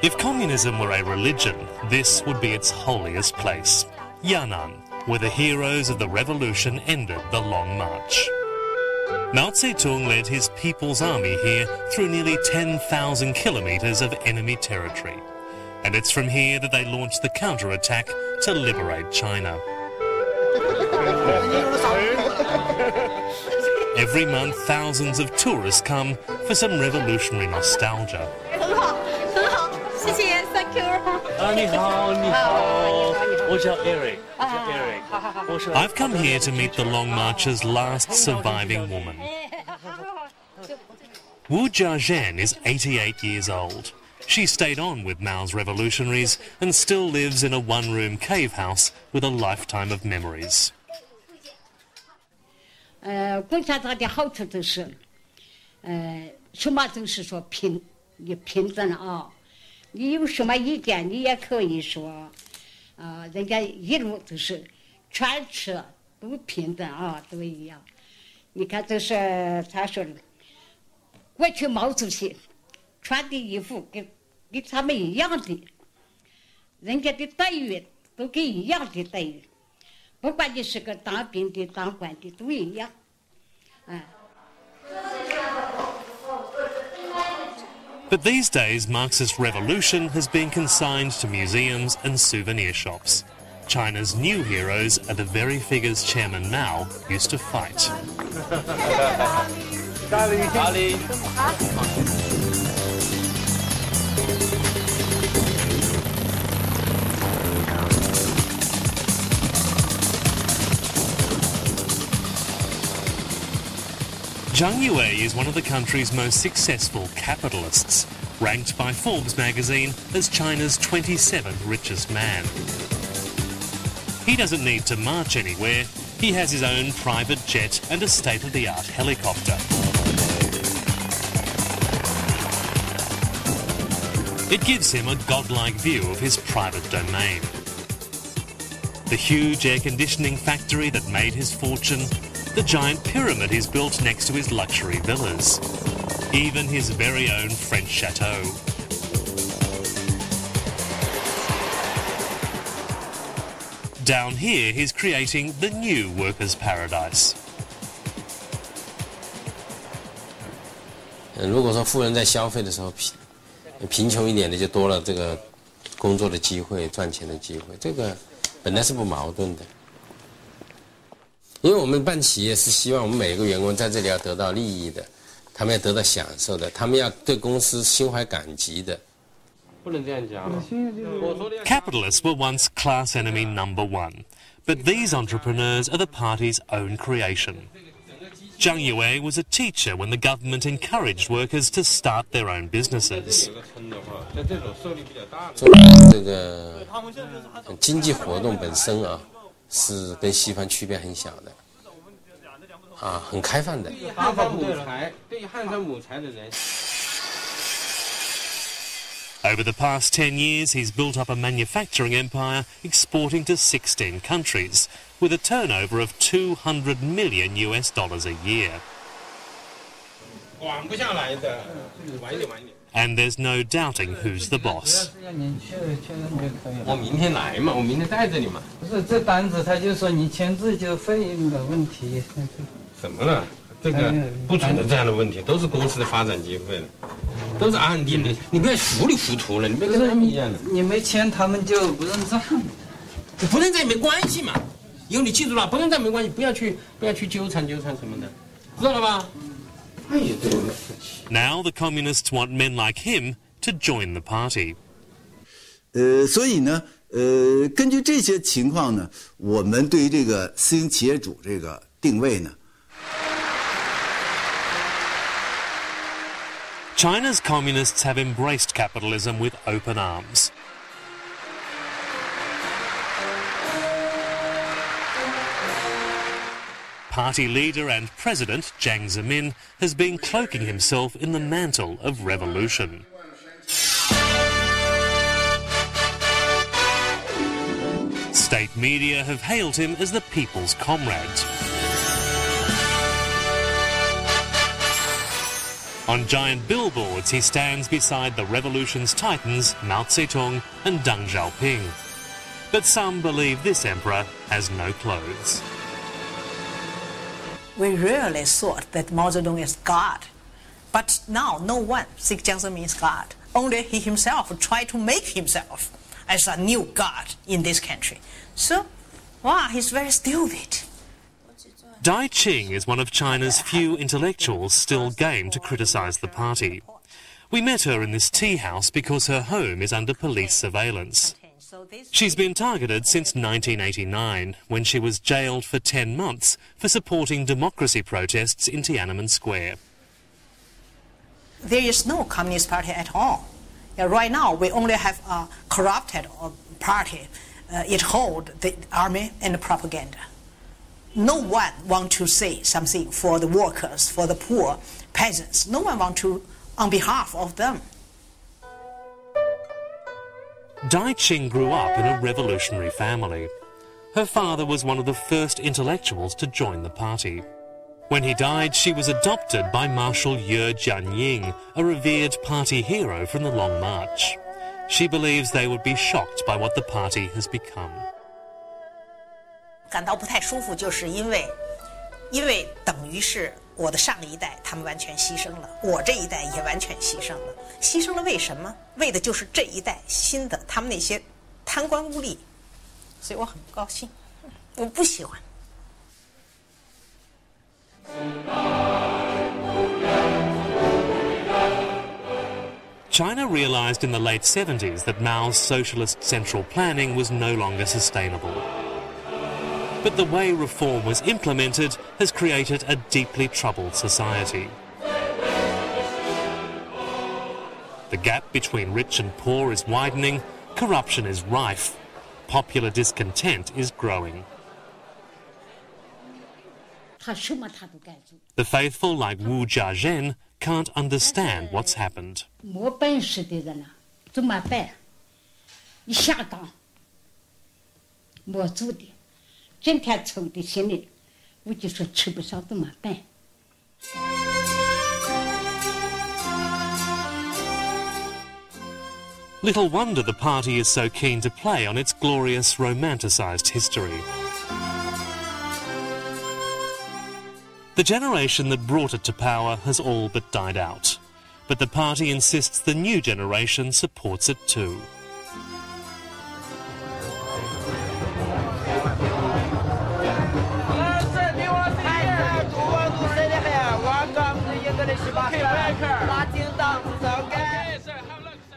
If communism were a religion, this would be its holiest place, Yan'an, where the heroes of the revolution ended the Long March. Mao Zedong led his People's Army here through nearly 10,000 kilometers of enemy territory. And it's from here that they launched the counterattack to liberate China. Every month, thousands of tourists come for some revolutionary nostalgia. I've come here to meet the Long March's last surviving woman. Wu Jiazhen is 88 years old. She stayed on with Mao's revolutionaries and still lives in a one-room cave house with a lifetime of memories. 共产党的好处就是，什么都是说平等啊，你有什么意见你也可以说，人家一路都是全吃都平等啊，都一样。你看这是他说的，过去毛主席穿的衣服跟他们一样的，人家的待遇都跟一样的待遇。 不管你是个当兵的、当官的，都一样，But these days, Marxist revolution has been consigned to museums and souvenir shops. China's new heroes are the very figures Chairman Mao used to fight. Zhang Yue is one of the country's most successful capitalists, ranked by Forbes magazine as China's 27th richest man. He doesn't need to march anywhere. He has his own private jet and a state-of-the-art helicopter. It gives him a godlike view of his private domain. The huge air conditioning factory that made his fortune, the giant pyramid he's built next to his luxury villas, even his very own French chateau. Down here, he's creating the new workers' paradise. 如果说富人在消费的时候，贫穷一点的就多了这个工作的机会、赚钱的机会，这个本来是不矛盾的。 因为我们办企业是希望我们每个员工在这里要得到利益的，他们要得到享受的，他们要对公司心怀感激的。不能这样讲。Capitalists were once class enemy number one, but these entrepreneurs are the party's own creation. Zhang Yue was a teacher when the government encouraged workers to start their own businesses. 这个经济活动本身啊。 是跟西方区别很小的，很开放的。汉山木材，对汉山木材的人。Over the past 10 years, he's built up a manufacturing empire exporting to 16 countries, with a turnover of $200 million a year. 管不下来的，晚一点。 And there's no doubting who's the boss. 我明天来嘛，我明天带着你嘛。不是这单子，他就说你签字就费用的问题。什么呢？这个不存在这样的问题，都是公司的发展机会，都是暗地里。你不要糊里糊涂了，你别跟他们一样的。你没签，他们就不认账。不认账也没关系嘛，以后你记住了，不认账没关系，不要去纠缠什么的，知道了吧？ Now the communists want men like him to join the party. 所以呢，根据这些情况呢，我们对于这个私营企业主这个定位呢。 China's communists have embraced capitalism with open arms. Party leader and president Jiang Zemin has been cloaking himself in the mantle of revolution. State media have hailed him as the people's comrade. On giant billboards, he stands beside the revolution's titans Mao Zedong and Deng Xiaoping. But some believe this emperor has no clothes. We really thought that Mao Zedong is God. But now no one thinks Jiang Zemin is God. Only he himself tried to make himself as a new God in this country. So, wow, he's very stupid. Dai Qing is one of China's few intellectuals still game to criticize the party. We met her in this tea house because her home is under police surveillance. She's been targeted since 1989, when she was jailed for 10 months for supporting democracy protests in Tiananmen Square. There is no Communist Party at all. Right now, we only have a corrupted party. It holds the army and the propaganda. No one wants to say something for the workers, for the poor, peasants. No one wants to on behalf of them. Dai Qing grew up in a revolutionary family. Her father was one of the first intellectuals to join the party. When he died, she was adopted by Marshal Ye Jianying, a revered party hero from the Long March. She believes they would be shocked by what the party has become. 感到不太舒服，就是因为等于是我的上一代他们完全牺牲了，我这一代也完全牺牲了。牺牲了为什么？为的就是这一代新的他们那些贪官污吏，所以我很不高兴，我不喜欢。China realized in the late 70s that Mao's socialist central planning was no longer sustainable. But the way reform was implemented has created a deeply troubled society. The gap between rich and poor is widening, corruption is rife, popular discontent is growing. The faithful like Wu Jiazhen can't understand what's happened. 没本事的人啊，怎么办？一下岗，没做的，整天愁的心里，我就说吃不上怎么办？ Little wonder the party is so keen to play on its glorious romanticised history. The generation that brought it to power has all but died out, but the party insists the new generation supports it too.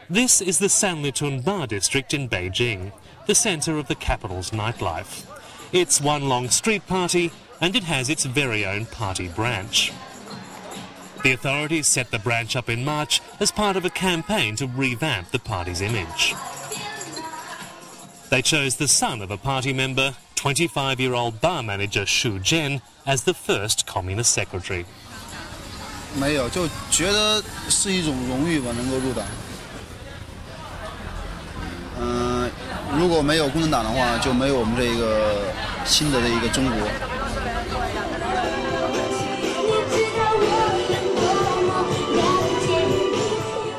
This is the Sanlitun Bar district in Beijing, the centre of the capital's nightlife. It's one long street party, and it has its very own party branch. The authorities set the branch up in March as part of a campaign to revamp the party's image. They chose the son of a party member, 25-year-old bar manager Xu Jian, as the first communist secretary. 没有，就觉得是一种荣誉吧，能够入党。如果没有共产党的话，就没有我们这个新的这一个中国。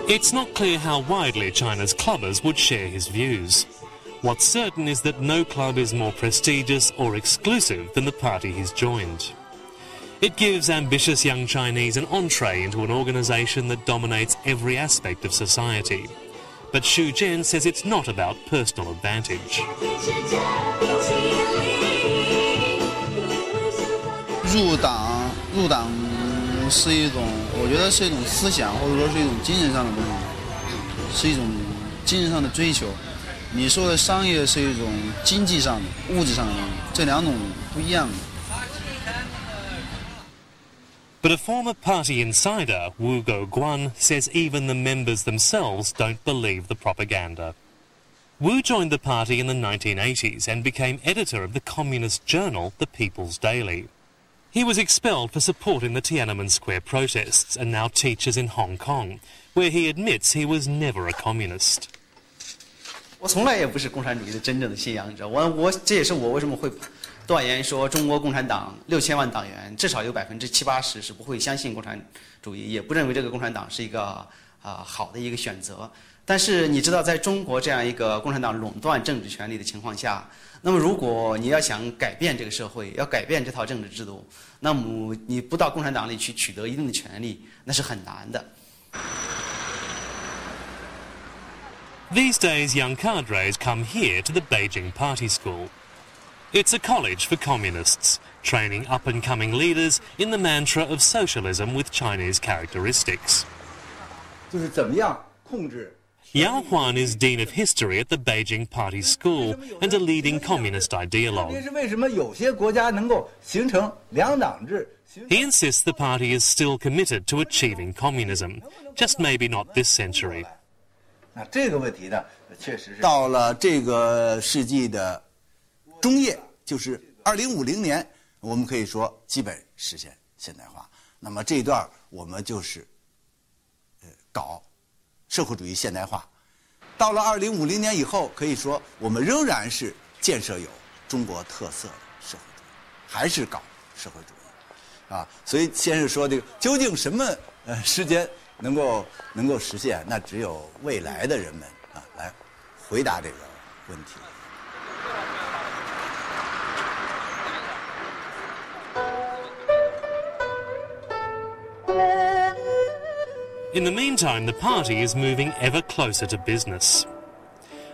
It's not clear how widely China's clubbers would share his views. What's certain is that no club is more prestigious or exclusive than the party he's joined. It gives ambitious young Chinese an entree into an organisation that dominates every aspect of society. But Xu Jian says it's not about personal advantage. 入党是一种，我觉得是一种思想，或者说是一种精神上的东西，是一种精神上的追求。你说的商业是一种经济上的、物质上的东西，这两种不一样的。 But a former party insider, Wu Guoguan, says even the members themselves don't believe the propaganda. Wu joined the party in the 1980s and became editor of the communist journal, The People's Daily. He was expelled for supporting the Tiananmen Square protests and now teaches in Hong Kong, where he admits he was never a communist. 我从来也不是共产主义的真正的信仰者，这也是我为什么会断言说中国共产党6000万党员至少有70%-80%是不会相信共产主义，也不认为这个共产党是一个好的一个选择。但是你知道，在中国这样一个共产党垄断政治权力的情况下，那么如果你要想改变这个社会，要改变这套政治制度，那么你不到共产党里去取得一定的权利，那是很难的。These days, young cadres come here to the Beijing Party School. It's a college for communists, training up-and-coming leaders in the mantra of socialism with Chinese characteristics. 就是怎么样控制。 Yao Huan is Dean of History at the Beijing Party School and a leading communist ideologue. 这是为什么有些国家能够形成两党制？ He insists the party is still committed to achieving communism, just maybe not this century. 那这个问题呢，确实是到了这个世纪的中叶，就是2050年，我们可以说基本实现现代化。那么这一段我们就是搞社会主义现代化。到了2050年以后，可以说我们仍然是建设有中国特色的社会主义，还是搞社会主义啊。所以先是说这个究竟什么时间能够实现，那只有未来的人们啊来回答这个问题。 In the meantime, the party is moving ever closer to business.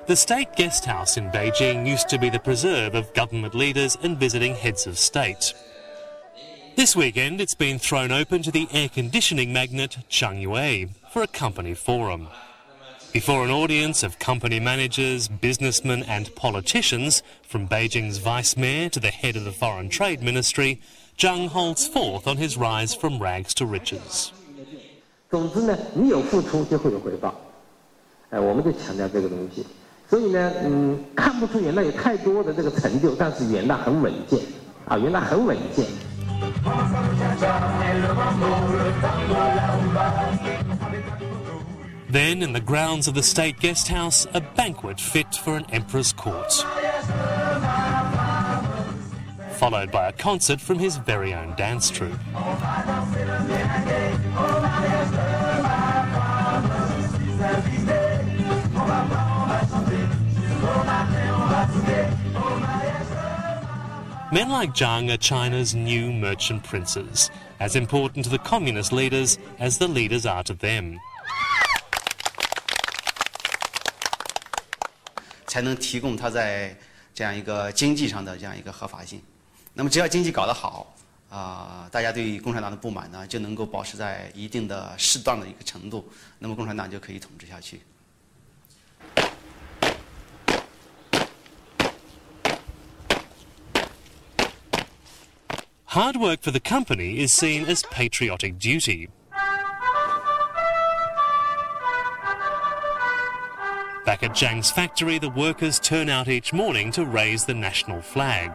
The State Guest House in Beijing used to be the preserve of government leaders and visiting heads of state. This weekend, it's been thrown open to the air conditioning magnate Zhang Yue for a company forum. Before an audience of company managers, businessmen and politicians, from Beijing's vice mayor to the head of the foreign trade ministry, Zhang holds forth on his rise from rags to riches. 总之呢，你有付出就会有回报，我们就强调这个东西。所以呢，看不出原来有太多的这个成就，但是原来很稳健，原来很稳健。Then, in the grounds of the State Guest House, a banquet fit for an emperor's court, followed by a concert from his very own dance troupe. Men like Zhang are China's new merchant princes, as important to the communist leaders as the leaders are to them. 才能提供它在这样一个经济上的这样一个合法性。那么只要经济搞得好，大家对共产党的不满呢就能够保持在一定的适当的一个程度，那么共产党就可以统治下去。 Hard work for the company is seen as patriotic duty. Back at Zhang's factory, the workers turn out each morning to raise the national flag.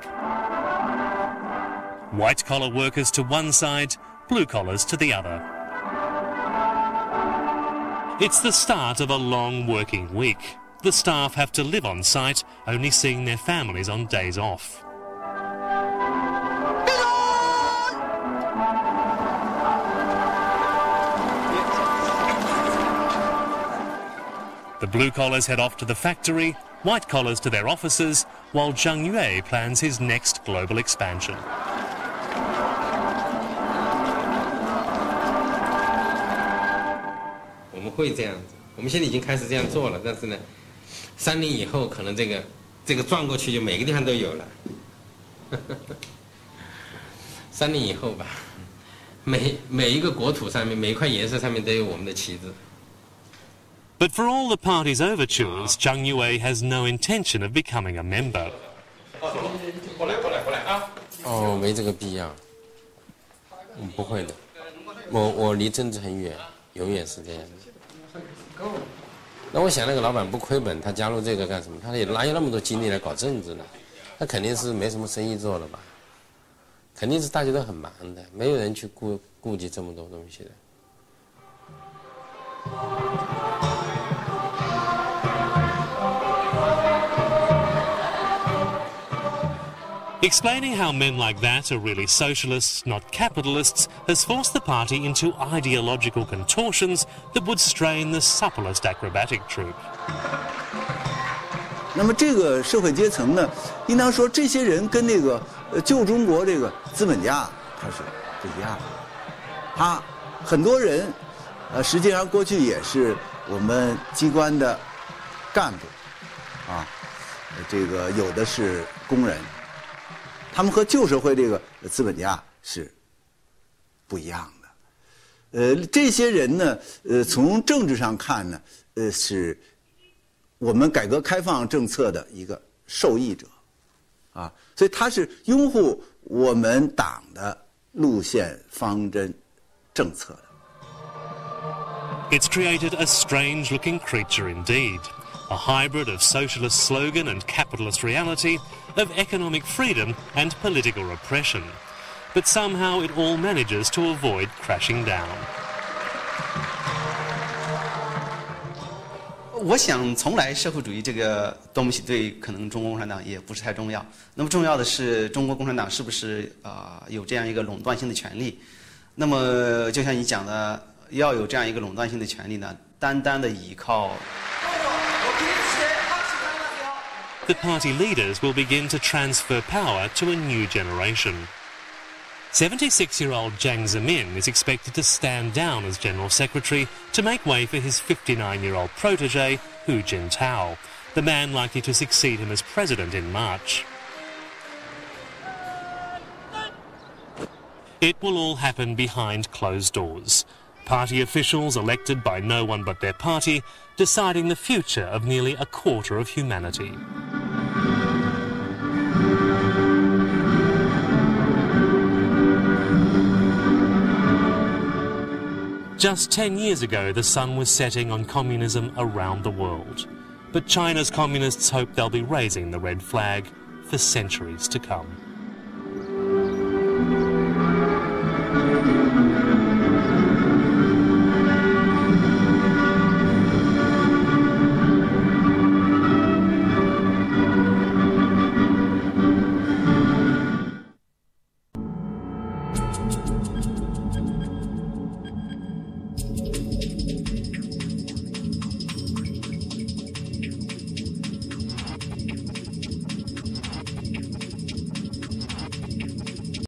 White-collar workers to one side, blue-collars to the other. It's the start of a long working week. The staff have to live on site, only seeing their families on days off. The blue-collars head off to the factory, white-collars to their offices, while Zhang Yue plans his next global expansion. 我们会这样子，我们现在已经开始这样做了，但是呢，3年以后可能这个转过去就每个地方都有了。3年以后吧，每一个国土上面，每一块颜色上面都有我们的旗帜。 But for all the party's overtures, Zhang Yue has no intention of becoming a member. 哦，没这个必要。不会的，我离政治很远，永远是这样的。那我想那个老板不亏本，他加入这个干什么？他也哪有那么多精力来搞政治呢？他肯定是没什么生意做了吧？肯定是大家都很忙的，没有人去顾及这么多东西的。 In Explaining how men like that are really socialists, not capitalists, has forced the party into ideological contortions that would strain the supplest acrobatic troupe. 那么这个社会阶层呢，应当说这些人跟那个旧中国这个资本家他是不一样的。他很多人，实际上过去也是我们机关的干部，啊，这个有的是工人。 他们和旧社会这个资本家是不一样的，这些人呢，从政治上看呢，是我们改革开放政策的一个受益者，啊，所以他是拥护我们党的路线、方针、政策的。It's created a strange-looking creature indeed. A hybrid of socialist slogan and capitalist reality, of economic freedom and political repression. But somehow it all manages to avoid crashing down. 我想，从来社会主义这个东西对可能中国共产党也不是太重要。那么重要的是，中国共产党是不是有这样一个垄断性的权利？那么就像你讲的，要有这样一个垄断性的权利呢，单单的依靠。 The party leaders will begin to transfer power to a new generation. 76-year-old Jiang Zemin is expected to stand down as General Secretary to make way for his 59-year-old protege, Hu Jintao, the man likely to succeed him as president in March. It will all happen behind closed doors. Party officials elected by no one but their party, deciding the future of nearly a quarter of humanity. Just 10 years ago, the sun was setting on communism around the world. But China's communists hope they'll be raising the red flag for centuries to come.